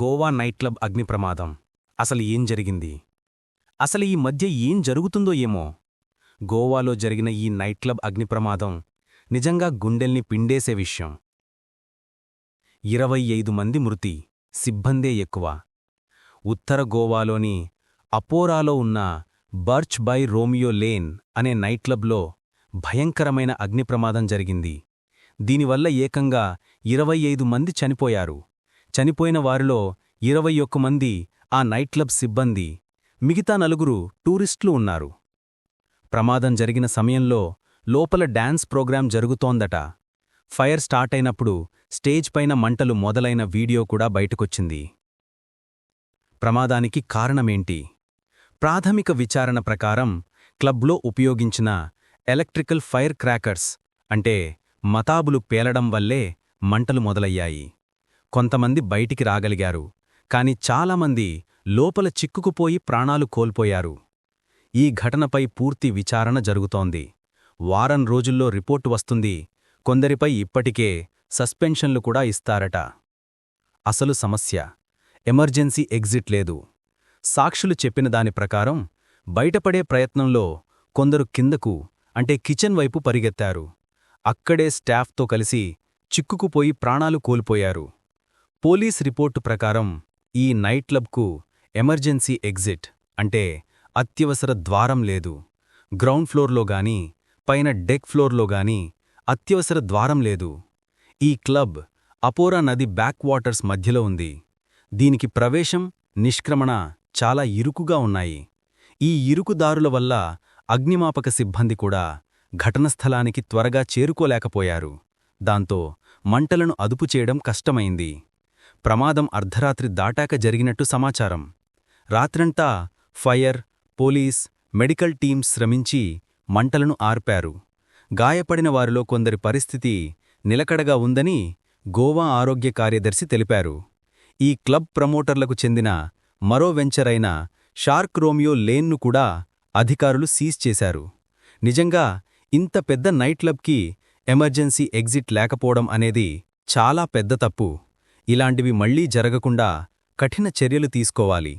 Goa night club అగ్ని ప్రమాదం. అసలు ఏం జరిగింది? అసలు ఈ మధ్య ఏం జరుగుతుందో ఏమో? గోవాలో జరిగిన ఈ నైట్ క్లబ్ అగ్ని ప్రమాదం నిజంగా గుండెల్ని పిండేసే విషయం. 25 మంది మృతి, సిబ్బందే ఎక్కువ. ఉత్తర గోవాలోని అపోరాలో ఉన్న బర్చ్ బై రోమియో లేన్ అనే నైట్ క్లబ్లో భయంకరమైన అగ్ని ప్రమాదం జరిగింది. దీనివల్ల ఏకంగా 25 మంది చనిపోయారు. చనిపోయిన వారిలో 21 మంది ఆ నైట్ క్లబ్ సిబ్బంది, మిగతా 4 టూరిస్టులు ఉన్నారు. ప్రమాదం జరిగిన సమయంలో లోపల డాన్స్ ప్రోగ్రాం జరుగుతోందట. ఫైర్ స్టార్ట్ అయినప్పుడు స్టేజ్ పైన మంటలు మొదలైన వీడియో కూడా బయటకొచ్చింది. ప్రమాదానికి కారణమేంటి? ప్రాథమిక విచారణ ప్రకారం క్లబ్లో ఉపయోగించిన ఎలక్ట్రికల్ ఫైర్ క్రాకర్స్ అంటే మతాబులు పేలడం వల్లే మంటలు మొదలయ్యాయి. కొంతమంది బయటికి రాగలిగారు, కాని చాలామంది లోపల చిక్కుకుపోయి ప్రాణాలు కోల్పోయారు. ఈ ఘటనపై పూర్తి విచారణ జరుగుతోంది. వారం రోజుల్లో రిపోర్టు వస్తుంది. కొందరిపై ఇప్పటికే సస్పెన్షన్లు కూడా ఇస్తారట. అసలు సమస్య ఎమర్జెన్సీ ఎగ్జిట్ లేదు. సాక్షులు చెప్పిన దాని ప్రకారం బయటపడే ప్రయత్నంలో కొందరు కిందకు అంటే కిచెన్ వైపు పరిగెత్తారు. అక్కడే స్టాఫ్తో కలిసి చిక్కుకుపోయి ప్రాణాలు కోల్పోయారు. పోలీస్ రిపోర్టు ప్రకారం ఈ నైట్ క్లబ్కు ఎమర్జెన్సీ ఎగ్జిట్ అంటే అత్యవసర ద్వారం లేదు. గ్రౌండ్ ఫ్లోర్లో గానీ పైన డెక్ ఫ్లోర్లో గానీ అత్యవసర ద్వారం లేదు. ఈ క్లబ్ అపోరా నది బ్యాక్ వాటర్స్ మధ్యలో ఉంది. దీనికి ప్రవేశం, నిష్క్రమణ చాలా ఇరుకుగా ఉన్నాయి. ఈ ఇరుకుదారుల వల్ల అగ్నిమాపక సిబ్బంది కూడా ఘటనస్థలానికి త్వరగా చేరుకోలేకపోయారు. దాంతో మంటలను అదుపు చేయడం కష్టమైంది. ప్రమాదం అర్ధరాత్రి దాటాక జరిగినట్టు సమాచారం. రాత్రంతా ఫైర్, పోలీస్, మెడికల్ టీమ్స్ శ్రమించి మంటలను ఆర్పారు. గాయపడిన వారిలో కొందరి పరిస్థితి నిలకడగా ఉందని గోవా ఆరోగ్య కార్యదర్శి తెలిపారు. ఈ క్లబ్ ప్రమోటర్లకు చెందిన మరో వెంచర్ అయిన షార్క్ రోమియో లేన్ను కూడా అధికారులు సీజ్ చేశారు. నిజంగా ఇంత పెద్ద నైట్ క్లబ్కి ఎమర్జెన్సీ ఎగ్జిట్ లేకపోవడం అనేది చాలా పెద్ద తప్పు. ఇలాంటివి మళ్లీ జరగకుండా కఠిన చర్యలు తీసుకోవాలి.